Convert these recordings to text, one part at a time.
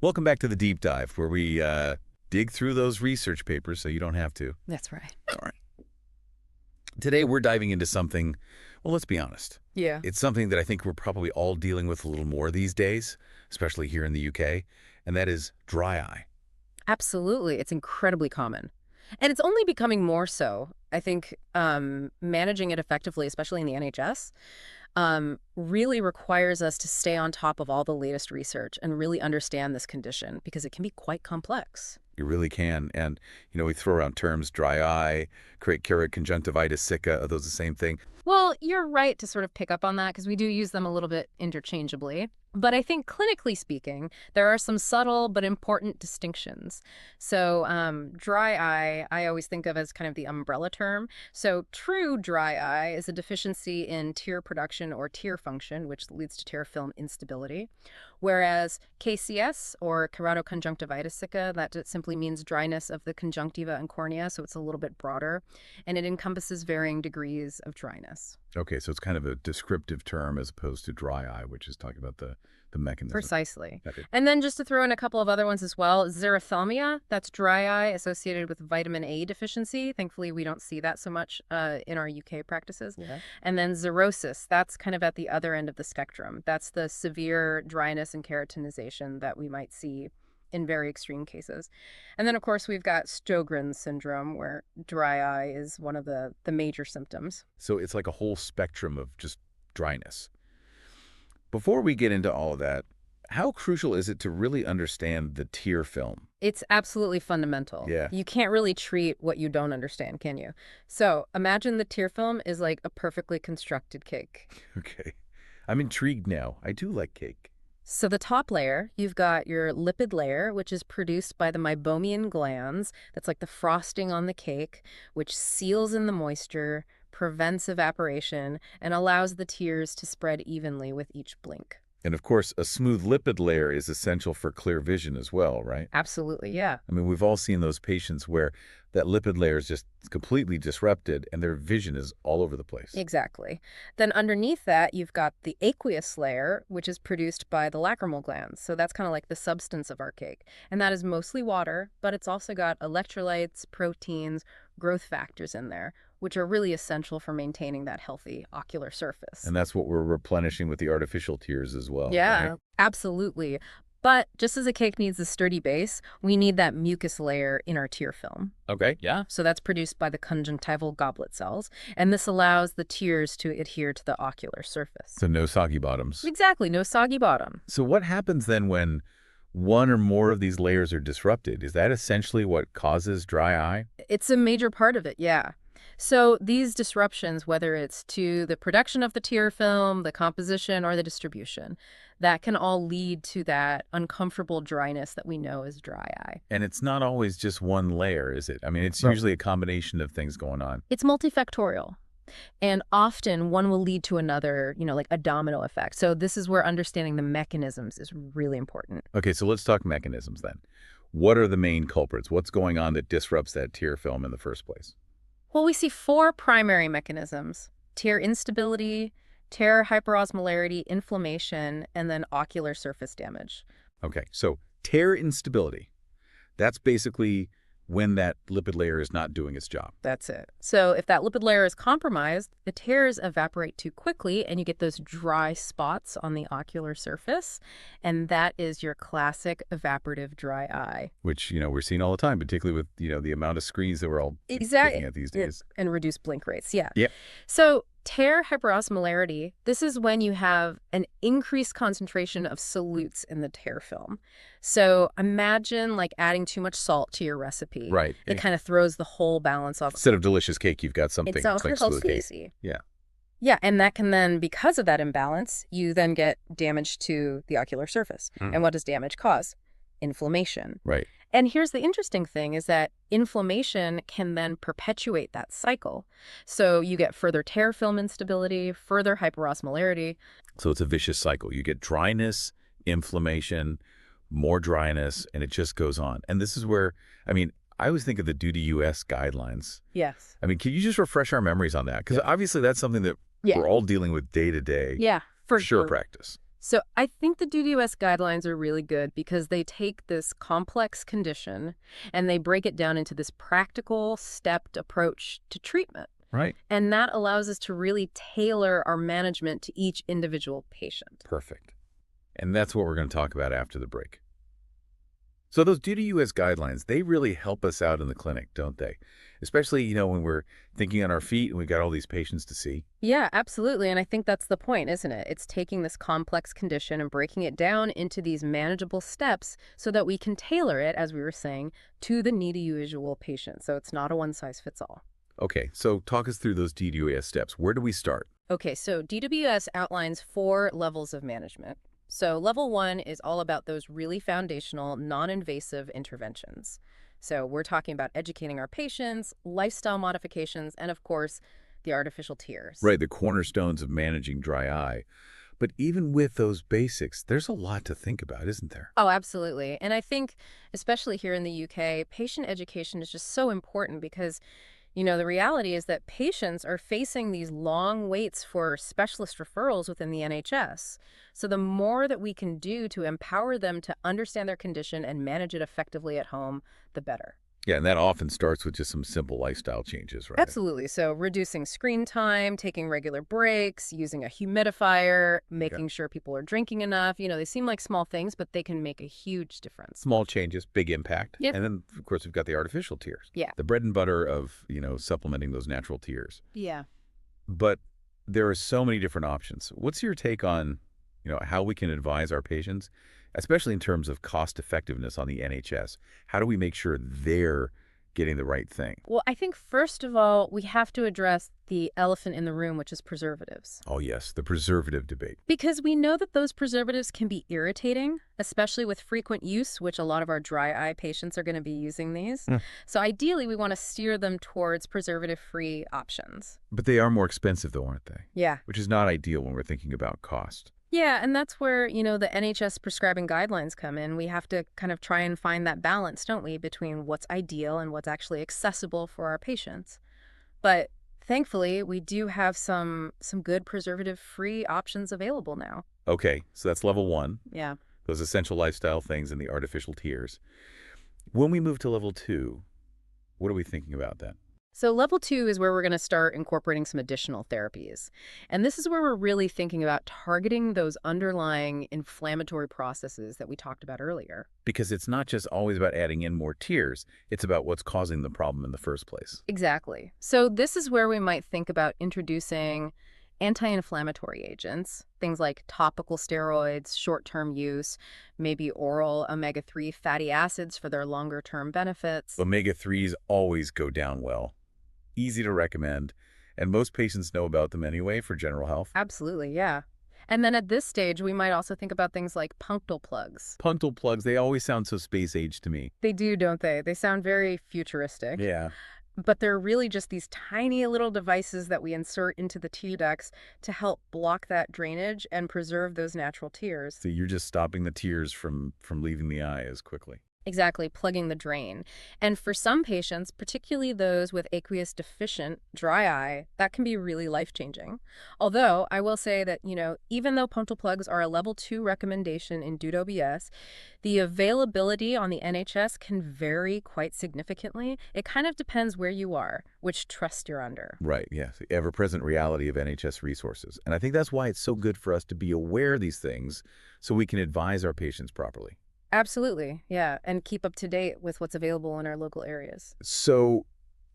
Welcome back to the deep dive where we dig through those research papers so you don't have to. That's right. All right. Today we're diving into something, well, let's be honest. Yeah. It's something that I think we're probably all dealing with a little more these days, especially here in the UK, and that is dry eye. Absolutely. It's incredibly common. And it's only becoming more so. I think managing it effectively, especially in the NHS, really requires us to stay on top of all the latest research and really understand this condition because it can be quite complex. You really can. And, we throw around terms dry eye, conjunctivitis sicca. Are those the same thing? Well, you're right to sort of pick up on that because we do use them a little bit interchangeably. But I think clinically speaking, there are some subtle but important distinctions. So dry eye, I always think of as kind of the umbrella term. So true dry eye is a deficiency in tear production or tear function, which leads to tear film instability. Whereas KCS, or keratoconjunctivitis sicca, that simply means dryness of the conjunctiva and cornea, so it's a little bit broader, and it encompasses varying degrees of dryness. Okay, so it's kind of a descriptive term as opposed to dry eye, which is talking about the mechanism. Precisely. Okay. And then just to throw in a couple of other ones as well, xerophthalmia, that's dry eye associated with vitamin A deficiency. Thankfully, we don't see that so much in our UK practices. Yeah. And then xerosis, that's kind of at the other end of the spectrum. That's the severe dryness and keratinization that we might see in very extreme cases. And then, of course, we've got Sjogren's syndrome, where dry eye is one of the major symptoms. So it's like a whole spectrum of just dryness. Before we get into all of that, how crucial is it to really understand the tear film? It's absolutely fundamental. Yeah. You can't really treat what you don't understand, can you? So imagine the tear film is like a perfectly constructed cake. Okay. I'm intrigued now. I do like cake. So the top layer, you've got your lipid layer, which is produced by the meibomian glands. That's like the frosting on the cake, which seals in the moisture, prevents evaporation, and allows the tears to spread evenly with each blink. And of course, a smooth lipid layer is essential for clear vision as well, right? Absolutely, yeah. I mean, we've all seen those patients where that lipid layer is just completely disrupted and their vision is all over the place. Exactly. Then underneath that, you've got the aqueous layer, which is produced by the lacrimal glands. So that's kind of like the substance of our cake. And that is mostly water, but it's also got electrolytes, proteins, growth factors in there, which are really essential for maintaining that healthy ocular surface. And that's what we're replenishing with the artificial tears as well. Yeah, right? absolutely. But just as a cake needs a sturdy base, we need that mucus layer in our tear film. Okay, yeah. So that's produced by the conjunctival goblet cells, and this allows the tears to adhere to the ocular surface. So no soggy bottoms. Exactly, no soggy bottom. So what happens then when one or more of these layers are disrupted? Is that essentially what causes dry eye? It's a major part of it, yeah. So these disruptions, whether it's to the production of the tear film, the composition, or the distribution, that can all lead to that uncomfortable dryness that we know as dry eye. And it's not always just one layer, is it? I mean, it's Right. usually a combination of things going on. It's multifactorial. And often one will lead to another, like a domino effect. So this is where understanding the mechanisms is really important. Okay, so let's talk mechanisms then. What are the main culprits? What's going on that disrupts that tear film in the first place? Well, we see four primary mechanisms: tear instability, tear hyperosmolarity, inflammation, and then ocular surface damage. Okay, so tear instability. That's basically when that lipid layer is not doing its job. That's it. So if that lipid layer is compromised, the tears evaporate too quickly and you get those dry spots on the ocular surface. And that is your classic evaporative dry eye. Which, we're seeing all the time, particularly with, the amount of screens that we're all Exactly. looking at these days. And reduced blink rates, yeah. Yep. So tear hyperosmolarity, this is when you have an increased concentration of solutes in the tear film. So imagine like adding too much salt to your recipe. Right. It kind of throws the whole balance off. Instead of delicious cake, you've got something It sounds like real smooth cake. greasy. Yeah. Yeah, and that can then, because of that imbalance, you then get damage to the ocular surface. And what does damage cause? Inflammation. Right. And here's the interesting thing is that inflammation can then perpetuate that cycle. So you get further tear film instability, further hyperosmolarity. So it's a vicious cycle. You get dryness, inflammation, more dryness, and it just goes on. And this is where, I always think of the Due to US guidelines. Yes. Can you just refresh our memories on that? Because obviously that's something that Yeah. we're all dealing with day to day. Yeah, for sure practice. So I think the DDoS guidelines are really good because they take this complex condition and they break it down into this practical, stepped approach to treatment. Right. And that allows us to really tailor our management to each individual patient. Perfect. And that's what we're going to talk about after the break. So those DDUS guidelines, they really help us out in the clinic, don't they? Especially, when we're thinking on our feet and we've got all these patients to see. Yeah, absolutely. And I think that's the point, isn't it? It's taking this complex condition and breaking it down into these manageable steps so that we can tailor it, as we were saying, to the individual patient. So it's not a one-size-fits-all. Okay, so talk us through those DDUS steps. Where do we start? Okay, so DWS outlines 4 levels of management. So level 1 is all about those really foundational, non-invasive interventions. So we're talking about educating our patients, lifestyle modifications, and of course, the artificial tears. Right, the cornerstones of managing dry eye. But even with those basics, there's a lot to think about, isn't there? Oh, absolutely. And I think, especially here in the UK, patient education is just so important because the reality is that patients are facing these long waits for specialist referrals within the NHS. So the more that we can do to empower them to understand their condition and manage it effectively at home, the better. Yeah, and that often starts with just some simple lifestyle changes, right? Absolutely. So reducing screen time, taking regular breaks, using a humidifier, making sure people are drinking enough. They seem like small things, but they can make a huge difference. Small changes, big impact. Yep. And then, of course, we've got the artificial tears. Yeah. The bread and butter of, supplementing those natural tears. Yeah. But there are so many different options. What's your take on, how we can advise our patients, especially in terms of cost effectiveness on the NHS? How do we make sure they're getting the right thing? Well, I think first of all, we have to address the elephant in the room, which is preservatives. Oh, yes, the preservative debate. Because we know that those preservatives can be irritating, especially with frequent use, which a lot of our dry eye patients are going to be using these. So ideally, we want to steer them towards preservative-free options. But they are more expensive, though, aren't they? Yeah. Which is not ideal when we're thinking about cost. Yeah, and that's where, the NHS prescribing guidelines come in. We have to kind of try and find that balance, don't we, between what's ideal and what's actually accessible for our patients. But thankfully, we do have some good preservative-free options available now. Okay, so that's level 1. Yeah. Those essential lifestyle things and the artificial tears. When we move to level 2, what are we thinking about then? So level 2 is where we're going to start incorporating some additional therapies. And this is where we're really thinking about targeting those underlying inflammatory processes that we talked about earlier. Because it's not just always about adding in more tears. It's about what's causing the problem in the first place. Exactly. So this is where we might think about introducing anti-inflammatory agents, things like topical steroids, short-term use, maybe oral omega-3 fatty acids for their longer-term benefits. Omega-3s always go down well. Easy to recommend, and most patients know about them anyway for general health. Absolutely, yeah. And then at this stage, we might also think about things like punctal plugs. Punctal plugs, they always sound so space-age to me. They do, don't they? They sound very futuristic. Yeah. But they're really just these tiny little devices that we insert into the tear ducts to help block that drainage and preserve those natural tears. So you're just stopping the tears from leaving the eye as quickly. Exactly, plugging the drain. And for some patients, particularly those with aqueous deficient dry eye, that can be really life-changing. Although, I will say that, even though punctal plugs are a level 2 recommendation in DOBS, the availability on the NHS can vary quite significantly. It kind of depends where you are, which trust you're under. Right, yes, the ever-present reality of NHS resources. And I think that's why it's so good for us to be aware of these things so we can advise our patients properly. Absolutely, yeah, and keep up to date with what's available in our local areas. So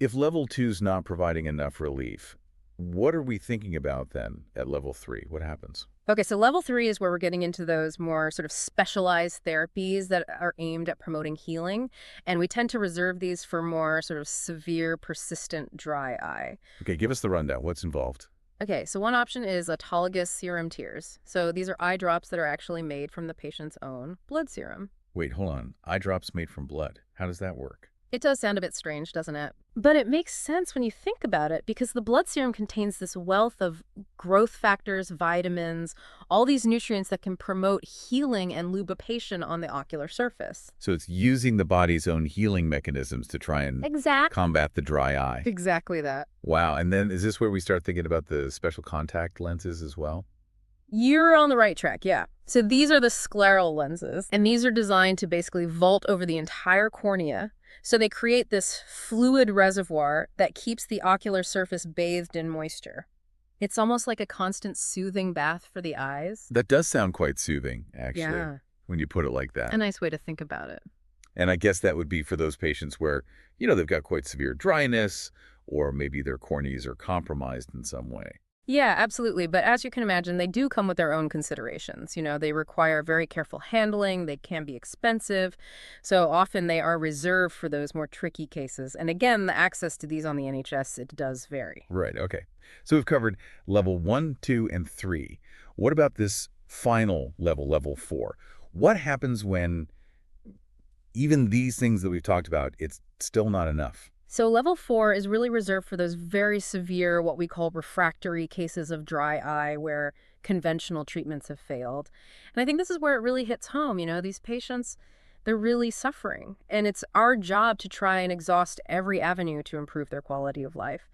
if level 2 is not providing enough relief, what are we thinking about then at level 3? What happens? Okay, so level 3 is where we're getting into those more sort of specialized therapies that are aimed at promoting healing. And we tend to reserve these for more sort of severe, persistent dry eye. Okay, give us the rundown. What's involved? Okay, so one option is autologous serum tears. So these are eye drops that are actually made from the patient's own blood serum. Wait, hold on. Eye drops made from blood. How does that work? It does sound a bit strange, doesn't it? But it makes sense when you think about it because the blood serum contains this wealth of growth factors, vitamins, all these nutrients that can promote healing and lubrication on the ocular surface. So it's using the body's own healing mechanisms to try and combat the dry eye. Exactly that. Wow. And then is this where we start thinking about the special contact lenses as well? You're on the right track, yeah. So these are the scleral lenses, and these are designed to basically vault over the entire cornea. So they create this fluid reservoir that keeps the ocular surface bathed in moisture. It's almost like a constant soothing bath for the eyes. That does sound quite soothing, actually, Yeah. when you put it like that. A nice way to think about it. And I guess that would be for those patients where, they've got quite severe dryness, or maybe their corneas are compromised in some way. Yeah, absolutely. But as you can imagine, they do come with their own considerations. They require very careful handling. They can be expensive. So often they are reserved for those more tricky cases. And again, the access to these on the NHS, it does vary. Right, okay. So we've covered level 1, 2, and 3. What about this final level, level 4? What happens when even these things that we've talked about, it's still not enough? So level 4 is really reserved for those very severe, what we call refractory cases of dry eye where conventional treatments have failed. And I think this is where it really hits home. These patients, they're really suffering. And it's our job to try and exhaust every avenue to improve their quality of life.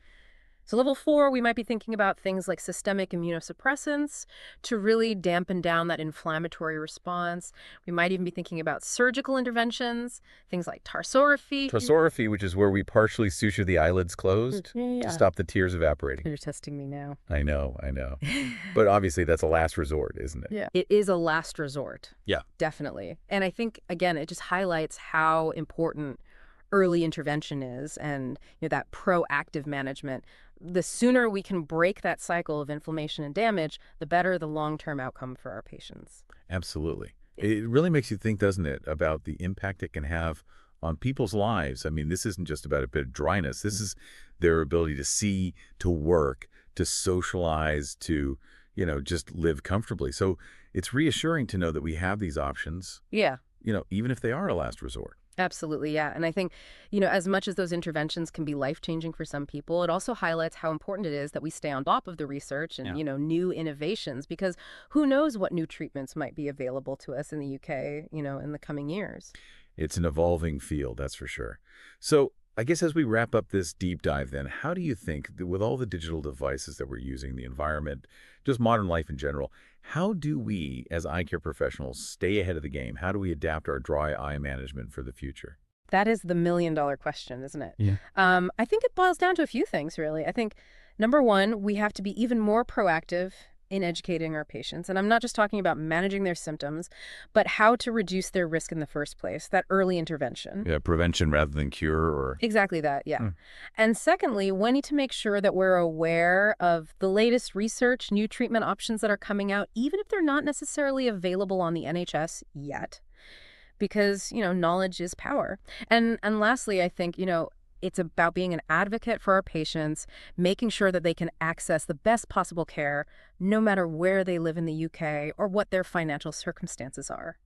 So level 4, we might be thinking about things like systemic immunosuppressants to really dampen down that inflammatory response. We might even be thinking about surgical interventions, things like tarsorrhaphy. Tarsorrhaphy, which is where we partially suture the eyelids closed to stop the tears evaporating. You're testing me now. I know. But obviously that's a last resort, isn't it? Yeah. It is a last resort. Yeah. Definitely. And I think, again, it just highlights how important early intervention is and that proactive management. The sooner we can break that cycle of inflammation and damage, the better the long-term outcome for our patients. Absolutely. It really makes you think, doesn't it, about the impact it can have on people's lives. I mean, this isn't just about a bit of dryness. This is their ability to see, to work, to socialize, to, just live comfortably. So it's reassuring to know that we have these options, Yeah. Even if they are a last resort. Absolutely, yeah. And I think, as much as those interventions can be life-changing for some people, it also highlights how important it is that we stay on top of the research and, new innovations, because who knows what new treatments might be available to us in the UK, in the coming years. It's an evolving field, that's for sure. So I guess as we wrap up this deep dive then, how do you think that with all the digital devices that we're using, the environment, just modern life in general, how do we as eye care professionals stay ahead of the game? How do we adapt our dry eye management for the future? That is the million-dollar question, isn't it? Yeah. I think it boils down to a few things, really. I think, number one, we have to be even more proactive in educating our patients. And I'm not just talking about managing their symptoms, but how to reduce their risk in the first place, that early intervention. Yeah, prevention rather than cure or... Exactly that, yeah. And secondly, we need to make sure that we're aware of the latest research, new treatment options that are coming out, even if they're not necessarily available on the NHS yet. Because, knowledge is power. And lastly, I think, it's about being an advocate for our patients, making sure that they can access the best possible care, no matter where they live in the UK or what their financial circumstances are.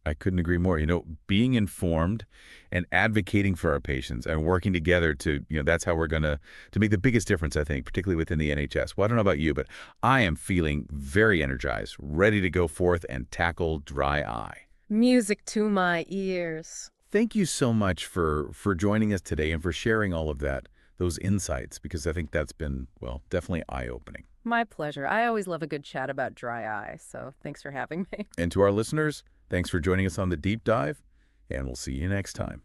I couldn't agree more. Being informed and advocating for our patients and working together to, that's how we're going to make the biggest difference, I think, particularly within the NHS. Well, I don't know about you, but I am feeling very energized, ready to go forth and tackle dry eye. Music to my ears. Thank you so much for joining us today and for sharing all of those insights, because I think that's been, well, definitely eye-opening. My pleasure. I always love a good chat about dry eye, so thanks for having me. And to our listeners, thanks for joining us on the deep dive, and we'll see you next time.